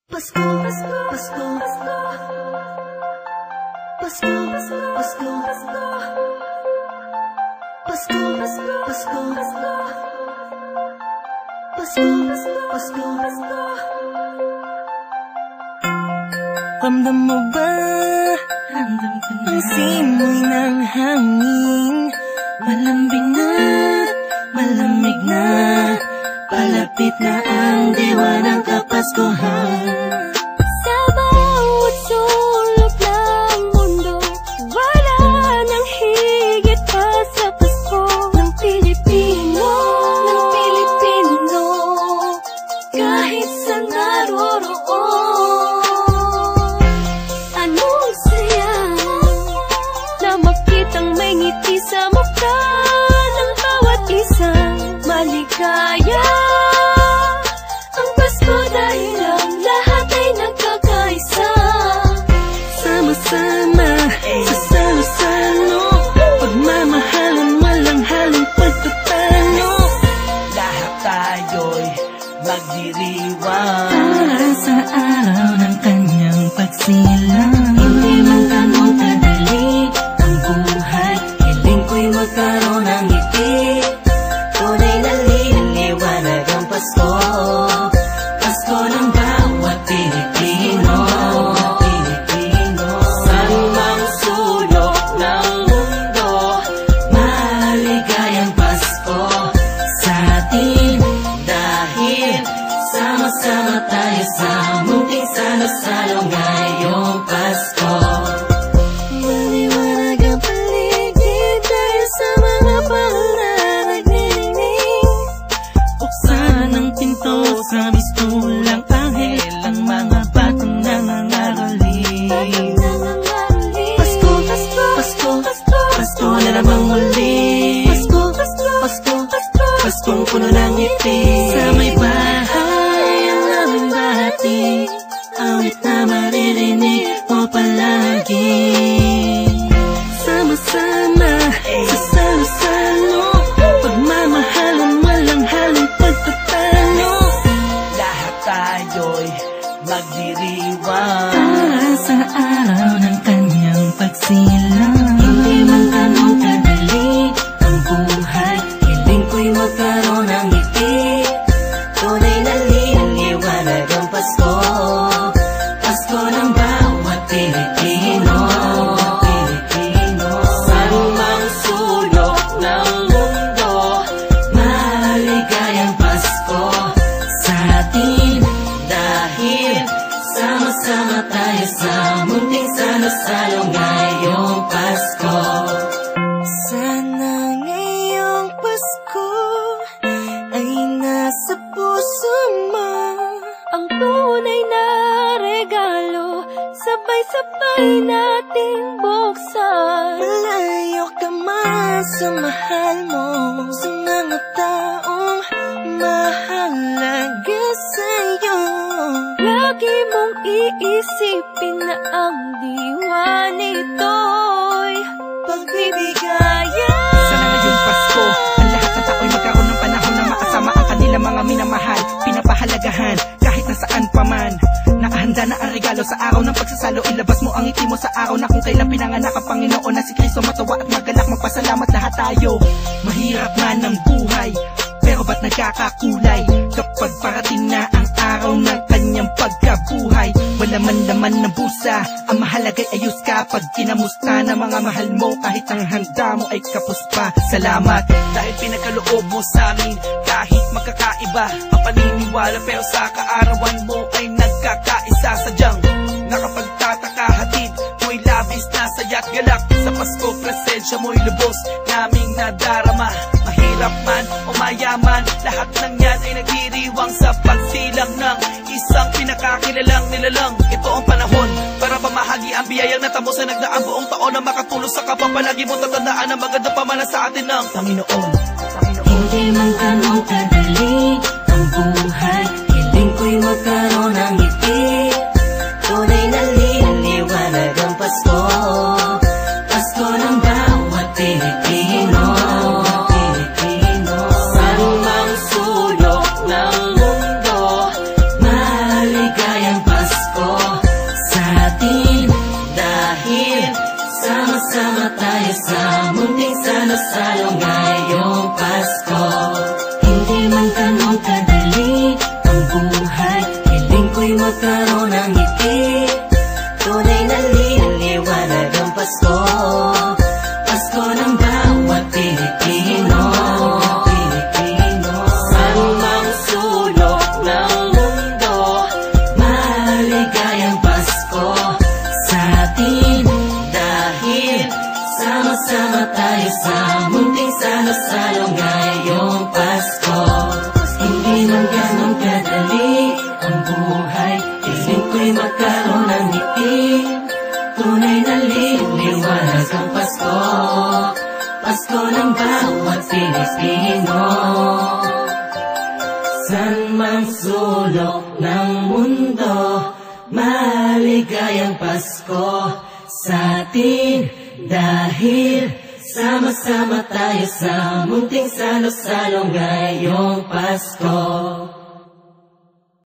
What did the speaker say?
Pasko, Pasko, Pasko, Pasko, Pasko, Pasko, Pasko, Pasko, Pasko, Pasko, Pasko, Pasko. Ramdam mo ba? Ramdam ko na ang simoy ng hangin. Malambing na, malamig na, palapit na ang diwa ng Kapaskuhan. Sa bawat sulok ng mundo, wala nang higit pa sa Pasko ng Pilipino, ng Pilipino, kahit sa naroroon. Anong saya na makitang may ngiti sa mukha ng bawat isang maligaya. Ang Pasko dahil ang lahat ay nagkakaisa. Sama-sama sa salo-salo, pagmamahalan walang halong pagtatalo. Lahat tayo'y magdiriwang para sa araw ng kanyang pagsilang. Hindi man ganun kadali ang buhay, hiling ko'y magkaroon ng ngiti. Tunay na liwanag ang Pasko, Pasko ng bawat Pilipino. Saan mang sulok ng mundo, maligayang Pasko sa atin. Dahil sama-sama tayo sa munting salo-salo ngayong Pasko. Maliwanag ang paligid dahil sa mga pangararagning. Buksan ang pinto sa mistulang anghel, ang mga batang nangangaroling. Pasko, Pasko, Pasko, Pasko, Pasko na namang muli. Pasko, Pasko, Pasko, Pasko, Paskong puno ng ngiti. Sa may bahay ang aming bati, awit na maririnig mo palagi. Sama-sama sa salo-salo, pagmamahalan walang halong pagtatalo. Lahat tayo'y magdiriwang para sa araw ng kanyang pagsilang. Hindi man ganun kadali ang buhay, hiling ko'y magkaroon ng ngiti. Tunay na liwanag ang Pasko, Pasko ng bawat Pilipino. Saan mang sulok ng mundo, maligayang Pasko sa atin. Dahil sama-sama tayo sa munting salo-salo ngayong Pasko. Sana ngayong Pasko ay nasa puso mo Ang tunay na regalo, sabay-sabay nating buksan. Malayo ka man sa mahal mo, sa mga taong mahalaga sa'yo. Lagi mong iisipin na ang diwa nito'y pagbibigayan. Sana ngayong Pasko, ang lahat ng tao'y magkaroon ng panahon na makasama ang kanilang mga minamahal, pinapahalagahan kahit nasaan pa man. Nakahanda na ang regalo sa araw ng pagsasalo, ilabas mo ang ngiti mo sa araw na kung kailan pinanganak ang Panginoon na si Kristo. Matawa at magalak, magpasalamat lahat tayo. Mahirap man ang buhay, pero ba't nagkakakulay kapag parating na ang araw ng kanyang pagkabuhay? Wala man laman ng busa, ang mahalaga'y ayos ka pag kinamusta na mga mahal mo, kahit ang handa mo ay kapos pa. Salamat dahil pinagkaloob mo sa amin, kahit magkakaiba ang paniniwala, pero sa kaarawan mo ay nagkakaisa. Sadyang nakapagtataka, hatid mo'y labis na saya't galak. Sa Pasko presensya mo'y lubos naming nadarama. Mahirap man o mayaman, lahat ng yan ay nagdiriwang sa pagsilang ng isang pinakakilalang nilalang. Ito ang panahon para pamahagi ang biyayang natamo sa nagdaang buong taon, na makatulong sa kapwa. Palagi mo tatandaan ang maganda pamana sa atin ng Panginoon. Hindi man ganun kadali ang buhay, hiling ko'y magkaroon ng ngiti. Tunay na liwanag ang Pasko, Pasko ng bawat Pilipino. Saan mang sulok ng mundo, maligayang Pasko. magkaroon ng ngiti. Tunay na liliwanag ang Pasko, Pasko ng bawat Pilipino. Saan mang sulok ng mundo, maligayang Pasko sa atin. Dahil sama-sama tayo sa munting salo-salo ngayong Pasko. Hindi man ganun kadali ang buhay, piling ko'y magkaroon ng ngiti. Tunay na liliwanag ang Pasko, Pasko ng bawat Pilipino. San mang sulok ng mundo, maligayang Pasko sa atin. Dahil sama-sama tayo sa munting salo-salo ngayong Pasko.